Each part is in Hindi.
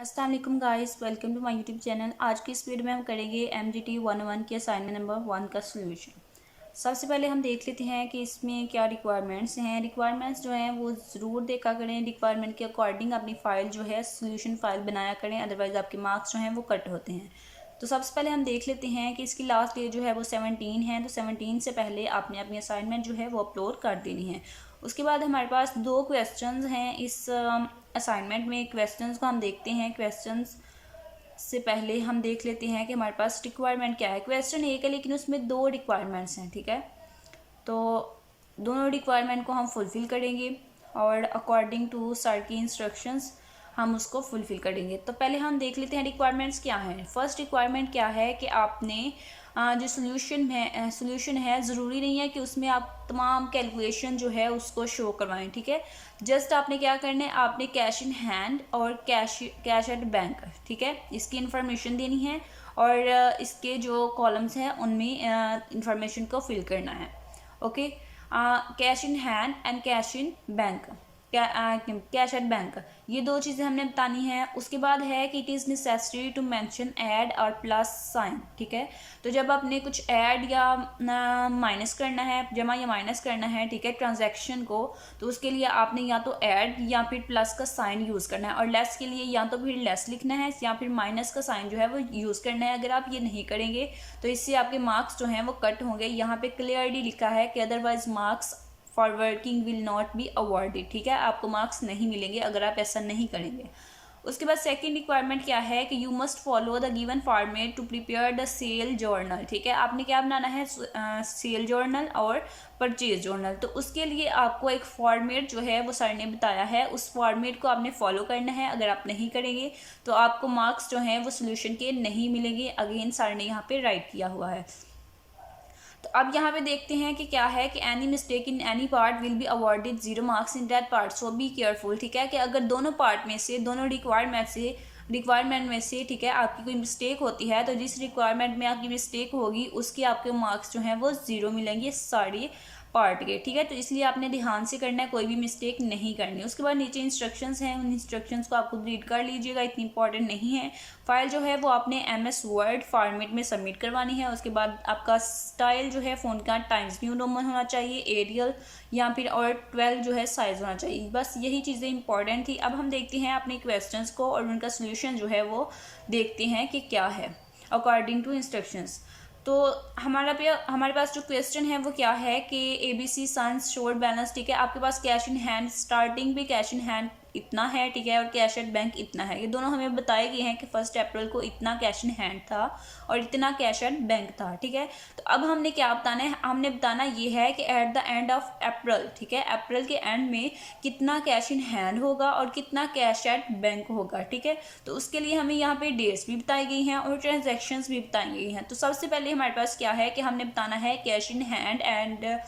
अस्सलाम वालेकुम guys, welcome to my YouTube channel. आज की इस वीडियो में हम करेंगे MGT 101 के असाइनमेंट नंबर 1 का सोल्यूशन। सबसे पहले हम देख लेते हैं कि इसमें क्या रिक्वायरमेंट्स हैं। रिक्वायरमेंट्स जो हैं वो ज़रूर देखा करें, रिक्वायरमेंट के अकॉर्डिंग अपनी फ़ाइल जो है सोल्यूशन फ़ाइल बनाया करें, अदरवाइज़ आपके मार्क्स जो हैं वो कट होते हैं। तो सबसे पहले हम देख लेते हैं कि इसकी लास्ट डेट जो है वो 17 है, तो 17 से पहले आपने अपनी असाइनमेंट जो है वो अपलोड कर देनी है। उसके बाद हमारे पास 2 क्वेश्चंस हैं इस असाइनमेंट में। क्वेश्चंस को हम देखते हैं। क्वेश्चंस से पहले हम देख लेते हैं कि हमारे पास रिक्वायरमेंट क्या है। क्वेश्चन एक है लेकिन उसमें 2 रिक्वायरमेंट्स हैं, ठीक है। तो दोनों रिक्वायरमेंट को हम फुलफ़िल करेंगे और अकॉर्डिंग टू सर की इंस्ट्रक्शंस हम उसको फुलफ़िल करेंगे। तो पहले हम देख लेते हैं रिक्वायरमेंट्स क्या हैं। फर्स्ट रिक्वायरमेंट क्या है कि आपने जो सोल्यूशन है ज़रूरी नहीं है कि उसमें आप तमाम कैलकुलेशन जो है उसको शो करवाएं, ठीक है। जस्ट आपने क्या करना है, आपने कैश इन हैंड और कैश एट बैंक, ठीक है, इसकी इन्फॉर्मेशन देनी है और इसके जो कॉलम्स हैं उनमें इंफॉर्मेशन को फिल करना है। Okay, cash in hand and cash in bank, cash at bank, ये 2 चीज़ें हमने बतानी है। उसके बाद है कि it is necessary to mention add और प्लस साइन, ठीक है। तो जब आपने कुछ ऐड या माइनस करना है, जमा या माइनस करना है, ठीक है, ट्रांजैक्शन को, तो उसके लिए आपने या तो ऐड या फिर प्लस का साइन यूज़ करना है, और लेस के लिए या तो फिर लेस लिखना है या फिर माइनस का साइन जो है वो यूज़ करना है। अगर आप ये नहीं करेंगे तो इससे आपके मार्क्स जो हैं वो कट होंगे। यहाँ पे क्लियरली लिखा है कि otherwise marks for working will not be awarded, ठीक है, आपको मार्क्स नहीं मिलेंगे अगर आप ऐसा नहीं करेंगे। उसके बाद सेकंड रिक्वायरमेंट क्या है कि you must follow the given format to prepare the sale journal, ठीक है। आपने क्या बनाना है, सेल जर्नल और परचेज जर्नल। तो उसके लिए आपको एक फॉर्मेट जो है वो सर ने बताया है, उस फॉर्मेट को आपने फॉलो करना है। अगर आप नहीं करेंगे तो आपको मार्क्स जो हैं वो सोल्यूशन के नहीं मिलेंगे। अगेन सर ने यहाँ पे राइट किया हुआ है। तो अब यहाँ पे देखते हैं कि क्या है कि any mistake in any part will be awarded 0 marks in that part, so be careful, ठीक है। कि अगर दोनों पार्ट में से, दोनों रिक्वायरमेंट में से, ठीक है, आपकी कोई मिस्टेक होती है तो जिस रिक्वायरमेंट में आपकी मिस्टेक होगी उसके आपके मार्क्स जो हैं वो 0 मिलेंगे सारी पार्ट के, ठीक है। तो इसलिए आपने ध्यान से करना है, कोई भी मिस्टेक नहीं करनी। उसके बाद नीचे इंस्ट्रक्शंस हैं, उन इंस्ट्रक्शंस को आप खुद रीड कर लीजिएगा, इतनी इंपॉर्टेंट नहीं है। फाइल जो है वो आपने MS वर्ड फॉर्मेट में सबमिट करवानी है। उसके बाद आपका स्टाइल जो है फ़ोन का टाइम्स न्यू रोमन होना चाहिए, एरियल या फिर और 12 जो है साइज़ होना चाहिए। बस यही चीज़ें इंपॉर्टेंट थी। अब हम देखते हैं अपने क्वेश्चंस को और उनका सोल्यूशन जो है वो देखते हैं कि क्या है अकॉर्डिंग टू इंस्ट्रक्शंस। तो हमारे पास जो क्वेश्चन है वो क्या है कि ABC सन्स शोर बैलेंस, ठीक है। आपके पास कैश इन हैंड, स्टार्टिंग भी कैश इन हैंड इतना है, ठीक है, और कैश एट बैंक इतना है। ये दोनों हमें बताए गए हैं कि 1 अप्रैल को इतना कैश इन हैंड था और इतना कैश एट बैंक था, ठीक है। तो अब हमने क्या बताना है, हमने बताना ये है कि at the end of April, ठीक है, अप्रैल के एंड में कितना कैश इन हैंड होगा और कितना कैश एट बैंक होगा, ठीक है। तो उसके लिए हमें यहाँ पे डेट्स भी बताई गई हैं और ट्रांजेक्शन्स भी बताई गई हैं। तो सबसे पहले हमारे पास क्या है कि हमने बताना है cash in hand and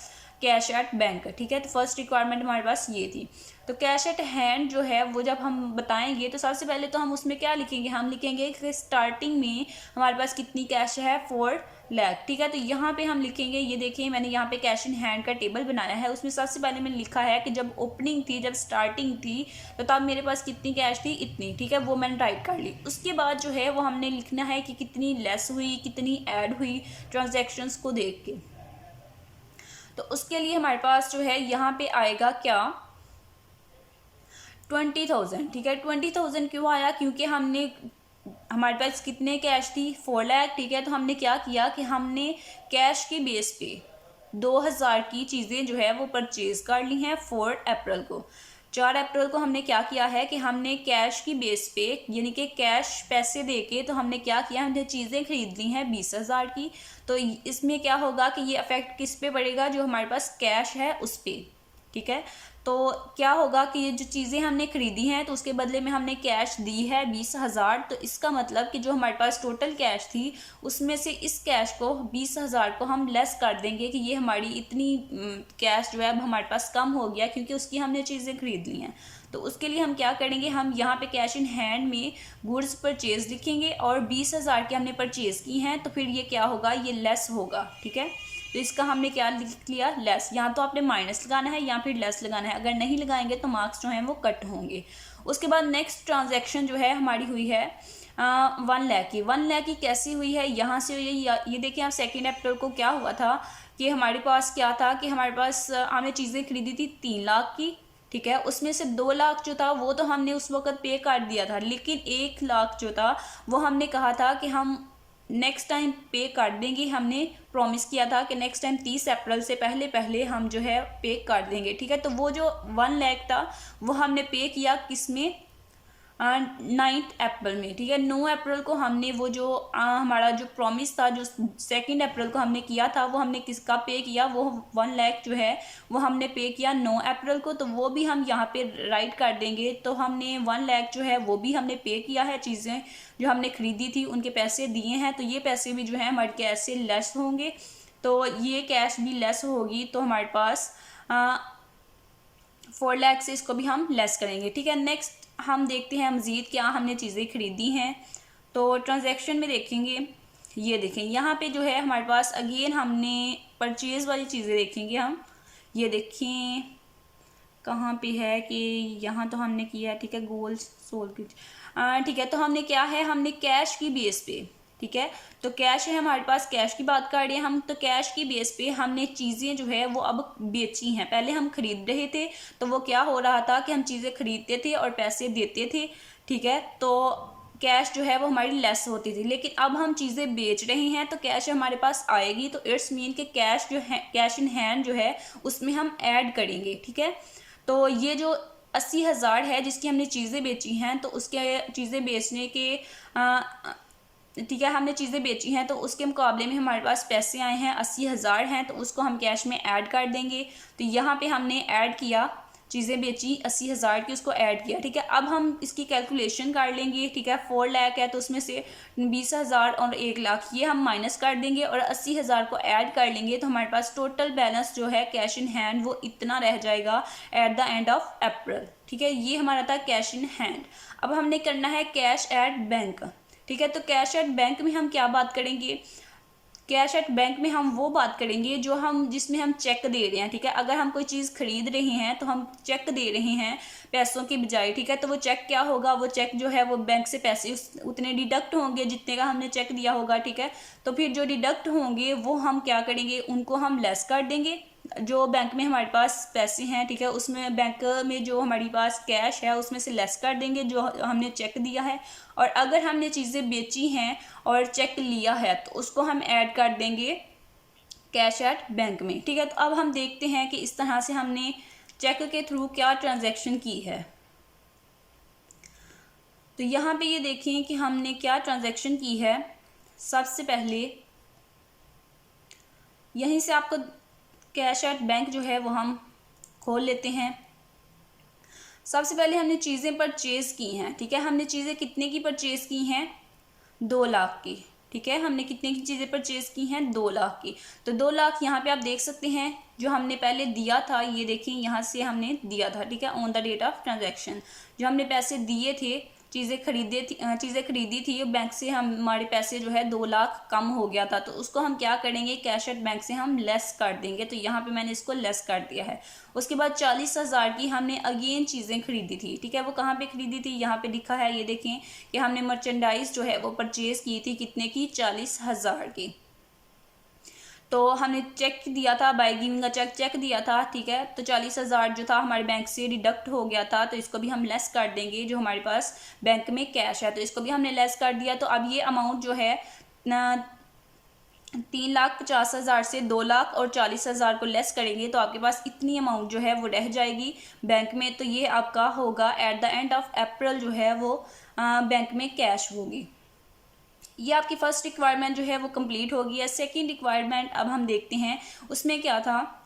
cash at bank, ठीक है। तो फर्स्ट रिक्वायरमेंट हमारे पास ये थी। तो कैश एट हैंड जो है वो जब हम बताएंगे तो सबसे पहले तो हम उसमें क्या लिखेंगे, हम लिखेंगे कि स्टार्टिंग में हमारे पास कितनी कैश है, 4 लाख, ठीक है। तो यहाँ पे हम लिखेंगे, ये देखिए मैंने यहाँ पे कैश इन हैंड का टेबल बनाया है। उसमें सबसे पहले मैंने लिखा है कि जब ओपनिंग थी, जब स्टार्टिंग थी, तो तब मेरे पास कितनी कैश थी, इतनी, ठीक है, वो मैंने राइट कर ली। उसके बाद जो है वो हमने लिखना है कि कितनी लेस हुई, कितनी ऐड हुई ट्रांजेक्शन्स को देख के। तो उसके लिए हमारे पास जो है यहाँ पे आएगा क्या, 20,000, ठीक है। 20,000 क्यों आया, क्योंकि हमारे पास कितने कैश थी, 4 लाख, ठीक है। तो हमने क्या किया कि हमने कैश के बेस पे 2,000 की चीज़ें जो है वो परचेज कर ली हैं 4 अप्रैल को। 4 अप्रैल को हमने क्या किया है कि हमने कैश की बेस पे, यानी कि कैश पैसे देके, तो हमने क्या किया, हमने चीज़ें खरीद ली हैं 20,000 की। तो इसमें क्या होगा कि ये अफेक्ट किस पे पड़ेगा, जो हमारे पास कैश है उस पर, ठीक है। तो क्या होगा कि ये जो चीज़ें हमने खरीदी हैं तो उसके बदले में हमने कैश दी है 20,000। तो इसका मतलब कि जो हमारे पास टोटल कैश थी उसमें से इस कैश को 20,000 को हम लेस कर देंगे कि ये हमारी इतनी कैश जो है अब हमारे पास कम हो गया क्योंकि उसकी हमने चीज़ें खरीद ली हैं। तो उसके लिए हम क्या करेंगे, हम यहाँ पे कैश इन हैंड में गुड्स परचेज लिखेंगे और 20,000 की हमने परचेज की हैं, तो फिर ये क्या होगा, ये लेस होगा, ठीक है। तो इसका हमने क्या लिख लिया, लेस। यहाँ तो आपने माइनस लगाना है या फिर लेस लगाना है, अगर नहीं लगाएंगे तो मार्क्स जो हैं वो कट होंगे। उसके बाद नेक्स्ट ट्रांजैक्शन जो है हमारी हुई है 1 लाख की। 1 लाख की कैसी हुई है, यहाँ से हुई है। ये देखिए आप 2 अप्रैल को क्या हुआ था कि हमारे पास क्या था कि हमारे पास हमने चीज़ें खरीदी थी 3 लाख की, ठीक है। उसमें से 2 लाख जो था वो तो हमने उस वक्त पे कर दिया था, लेकिन 1 लाख जो था वो हमने कहा था कि हम नेक्स्ट टाइम पे कर देंगे। हमने प्रॉमिस किया था कि नेक्स्ट टाइम 30 अप्रैल से पहले पहले हम जो है पे कर देंगे, ठीक है। तो वो जो 1 लाख था वो हमने पे किया किस में, 9 अप्रैल में, ठीक है। 9 अप्रैल को हमने वो जो हमारा जो प्रॉमिस था जो 2 अप्रैल को हमने किया था वो हमने किसका पे किया, वो 1 लाख जो है वो हमने पे किया 9 अप्रैल को। तो वो भी हम यहाँ पे राइट कर देंगे। तो हमने 1 लाख जो है वो भी हमने पे किया है, चीज़ें जो हमने खरीदी थी उनके पैसे दिए हैं। तो ये पैसे भी जो है हमारे कैश से लेस होंगे, तो ये कैश भी लेस होगी। तो हमारे पास 4 लाख से इसको भी हम लेस करेंगे, ठीक है। नेक्स्ट हम देखते हैं मज़ीद क्या हमने चीज़ें खरीदी हैं। तो ट्रांजैक्शन में देखेंगे, ये देखें यहाँ पे जो है हमारे पास अगेन हमने परचेज़ वाली चीज़ें देखेंगे हम। ये देखें कहाँ पे है कि यहाँ तो हमने किया है, ठीक है, गोल्ड सोल की, ठीक है। तो हमने क्या है, हमने कैश की बेस पे, ठीक है, तो कैश है हमारे पास, कैश की बात कर रहे हैं हम। तो कैश की बेस पे हमने चीज़ें जो है वो अब बेची हैं। पहले हम खरीद रहे थे तो वो क्या हो रहा था कि हम चीज़ें खरीदते थे और पैसे देते थे, ठीक है। तो कैश जो है वो हमारी लेस होती थी, लेकिन अब हम चीज़ें बेच रहे हैं तो कैश हमारे पास आएगी। तो इट्स मीन कि कैश जो है, कैश इन हैंड जो है उसमें हम ऐड करेंगे, ठीक है। तो ये जो 80,000 है जिसकी हमने चीज़ें बेची हैं, तो उसके चीज़ें बेचने के ठीक है, हमने चीज़ें बेची हैं तो उसके मुकाबले में हमारे पास पैसे आए हैं 80,000 हैं, तो उसको हम कैश में ऐड कर देंगे। तो यहाँ पे हमने ऐड किया, चीज़ें बेची 80,000 की, उसको ऐड किया, ठीक है। अब हम इसकी कैलकुलेशन कर लेंगे, ठीक है। 4 लाख है तो उसमें से 20,000 और 1 लाख ये हम माइनस कर देंगे और 80,000 को ऐड कर लेंगे। तो हमारे पास टोटल बैलेंस जो है कैश इन हैंड वो इतना रह जाएगा at the end of April, ठीक है। ये हमारा था कैश इन हैंड। अब हमने करना है कैश एट बैंक, ठीक है। तो कैश एट बैंक में हम क्या बात करेंगे, कैश एट बैंक में हम वो बात करेंगे जो हम जिसमें हम चेक दे रहे हैं, ठीक है। अगर हम कोई चीज़ खरीद रहे हैं तो हम चेक दे रहे हैं पैसों की बजाय, ठीक है। तो वो चेक क्या होगा, वो चेक जो है वो बैंक से पैसे उतने डिडक्ट होंगे जितने का हमने चेक दिया होगा, ठीक है। तो फिर जो डिडक्ट होंगे वो हम क्या करेंगे, उनको हम लेस कर देंगे। जो बैंक में हमारे पास पैसे हैं, ठीक है, उसमें बैंक में जो हमारे पास कैश है उसमें से लेस कर देंगे जो हमने चेक दिया है। और अगर हमने चीज़ें बेची हैं और चेक लिया है तो उसको हम ऐड कर देंगे कैश एट बैंक में, ठीक है। तो अब हम देखते हैं कि इस तरह से हमने चेक के थ्रू क्या ट्रांजैक्शन की है। तो यहाँ पे ये देखें कि हमने क्या ट्रांजैक्शन की है। सबसे पहले यहीं से आपको कैश एट बैंक जो है वो हम खोल लेते हैं। सबसे पहले हमने चीज़ें परचेज़ की हैं, ठीक है। हमने चीज़ें कितने की परचेज़ की हैं, 2 लाख की, ठीक है। हमने कितने की चीज़ें परचेज़ की हैं, 2 लाख की। तो 2 लाख यहाँ पे आप देख सकते हैं जो हमने पहले दिया था, ये देखिए यहाँ से हमने दिया था, ठीक है, on the date of transaction. जो हमने पैसे दिए थे, चीज़ें खरीदी थी बैंक से, हमारे पैसे जो है 2 लाख कम हो गया था। तो उसको हम क्या करेंगे, कैश एट बैंक से हम लेस कर देंगे। तो यहाँ पे मैंने इसको लेस कर दिया है। उसके बाद 40,000 की हमने अगेन चीज़ें खरीदी थी, ठीक है। वो कहाँ पे खरीदी थी, यहाँ पे लिखा है, ये देखें कि हमने मर्चेंडाइज जो है वो परचेज़ की थी, कितने की, 40,000 की। तो हमने चेक दिया था, बाय गिविंग अ चेक दिया था, ठीक है। तो 40,000 जो था हमारे बैंक से डिडक्ट हो गया था, तो इसको भी हम लेस कर देंगे। जो हमारे पास बैंक में कैश है तो इसको भी हमने लेस कर दिया। तो अब ये अमाउंट जो है 3,50,000 से 2 लाख और 40,000 को लेस करेंगे तो आपके पास इतनी अमाउंट जो है वो रह जाएगी बैंक में। तो ये आपका होगा at the end of April जो है वो बैंक में कैश होगी। ये आपकी फर्स्ट रिक्वायरमेंट जो है वो कंप्लीट हो गई है। सेकंड रिक्वायरमेंट अब हम देखते हैं उसमें क्या था।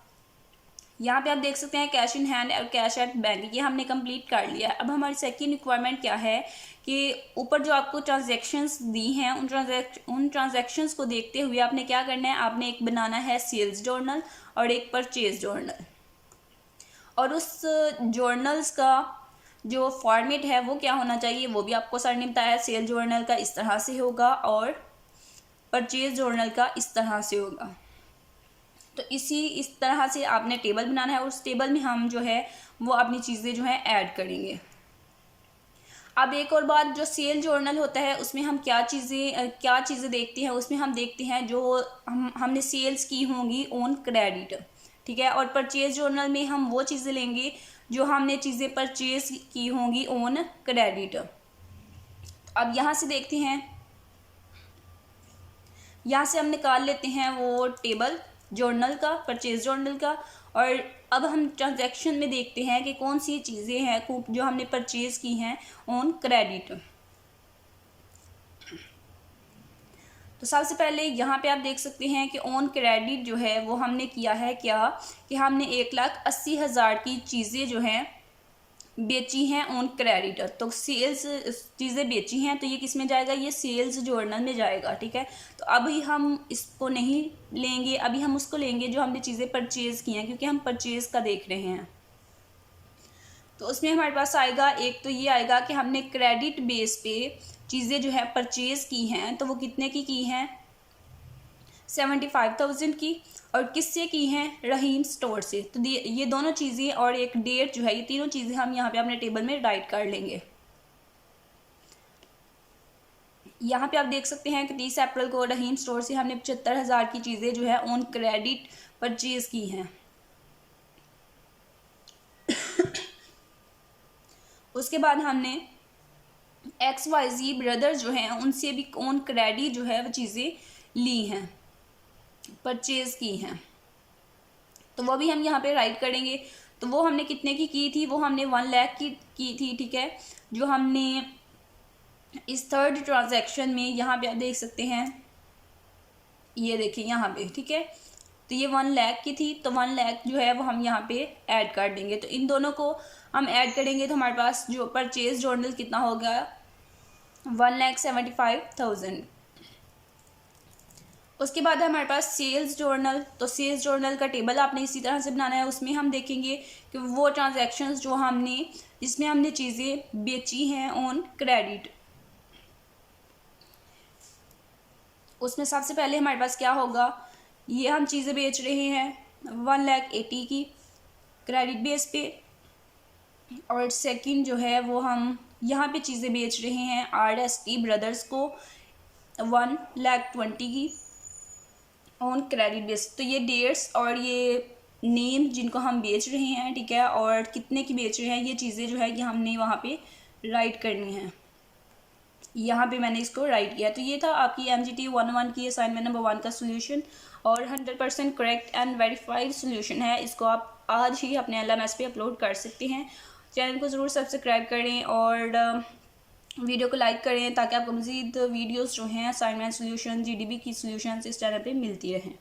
यहाँ पे आप देख सकते हैं कैश इन हैंड और कैश एट बैंक, ये हमने कंप्लीट कर लिया। अब हमारी सेकंड रिक्वायरमेंट क्या है कि ऊपर जो आपको ट्रांजैक्शंस दी हैं उन ट्रांजैक्शंस को देखते हुए आपने क्या करना है, आपने एक बनाना है सेल्स जर्नल और एक परचेज जर्नल। और उस जर्नल्स का जो फॉर्मेट है वो क्या होना चाहिए वो भी आपको सर ने बताया। सेल जर्नल का इस तरह से होगा और परचेज जर्नल का इस तरह से होगा। तो इस तरह से आपने टेबल बनाना है और उस टेबल में हम जो है वो अपनी चीज़ें जो है ऐड करेंगे। अब एक और बात, जो सेल जर्नल होता है उसमें हम क्या चीज़ें देखते हैं, उसमें हम देखते हैं जो हमने सेल्स की होंगी ऑन क्रेडिट, ठीक है। और परचेज जर्नल में हम वो चीज़ें लेंगे जो हमने चीज़ें परचेज की होंगी ऑन क्रेडिट। अब यहाँ से देखते हैं, यहाँ से हम निकाल लेते हैं वो टेबल जर्नल का, परचेज जर्नल का। और अब हम ट्रांजैक्शन में देखते हैं कि कौन सी चीज़ें हैं जो हमने परचेज की हैं ऑन क्रेडिट। तो सबसे पहले यहाँ पे आप देख सकते हैं कि ऑन क्रेडिट जो है वो हमने किया है क्या, कि हमने 1,80,000 की चीज़ें जो हैं बेची हैं ऑन क्रेडिट। तो सेल्स चीज़ें बेची हैं, तो ये किस में जाएगा, ये सेल्स जर्नल में जाएगा, ठीक है। तो अभी हम इसको नहीं लेंगे, अभी हम उसको लेंगे जो हमने चीज़ें परचेज़ की हैं, क्योंकि हम परचेज़ का देख रहे हैं। तो उसमें हमारे पास आएगा, एक तो ये आएगा कि हमने क्रेडिट बेस पे चीज़ें जो है परचेज़ की हैं, तो वो कितने की हैं, 75,000 की। और किससे की हैं, रहीम स्टोर से। तो ये दोनों चीज़ें और एक डेट जो है, ये तीनों चीज़ें हम यहाँ पे अपने टेबल में राइट कर लेंगे। यहाँ पे आप देख सकते हैं कि 30 अप्रैल को रहीम स्टोर से हमने 75,000 की चीज़ें जो है ऑन क्रेडिट परचेज की हैं। उसके बाद हमने XYZ ब्रदर्स जो हैं उनसे भी ऑन क्रेडिट जो है वो चीज़ें ली हैं, परचेज की हैं। तो वो भी हम यहाँ पे राइट करेंगे। तो वो हमने कितने की थी, वो हमने 1 लाख की थी, ठीक है। जो हमने इस थर्ड ट्रांजैक्शन में यहाँ पे आप देख सकते हैं, ये देखिए यहाँ पे, ठीक है। तो ये 1 लाख की थी, तो 1 लाख जो है वो हम यहाँ पे ऐड कर देंगे। तो इन दोनों को हम ऐड करेंगे तो हमारे पास जो परचेज जर्नल कितना होगा, 1,75,000। उसके बाद है हमारे पास सेल्स जर्नल। तो सेल्स जर्नल का टेबल आपने इसी तरह से बनाना है। उसमें हम देखेंगे कि वो ट्रांजैक्शंस जो हमने, जिसमें हमने चीज़ें बेची हैं ऑन क्रेडिट, उसमें सबसे पहले हमारे पास क्या होगा, ये हम चीज़ें बेच रहे हैं 1,80,000 की क्रेडिट बेस पे। और सेकंड जो है वो हम यहाँ पे चीज़ें बेच रहे हैं RST ब्रदर्स को 1,20,000 की ऑन क्रेडिट बेस। तो ये डेट्स और ये नेम जिनको हम बेच रहे हैं, ठीक है, और कितने की बेच रहे हैं, ये चीज़ें जो है कि हमने वहाँ पे राइट करनी है। यहाँ पे मैंने इसको राइट किया। तो ये था आपकी MGT 101 की असाइनमेंट नंबर 1 का सोल्यूशन, और 100% करेक्ट एंड वेरीफाइड सोल्यूशन है। इसको आप आज ही अपने LMS पे अपलोड कर सकते हैं। चैनल को ज़रूर सब्सक्राइब करें और वीडियो को लाइक करें, ताकि आपको मज़ीद वीडियोस जो हैं असाइनमेंट सोल्यूशन, GDB की सोल्यूशन इस चैनल पे मिलती रहें।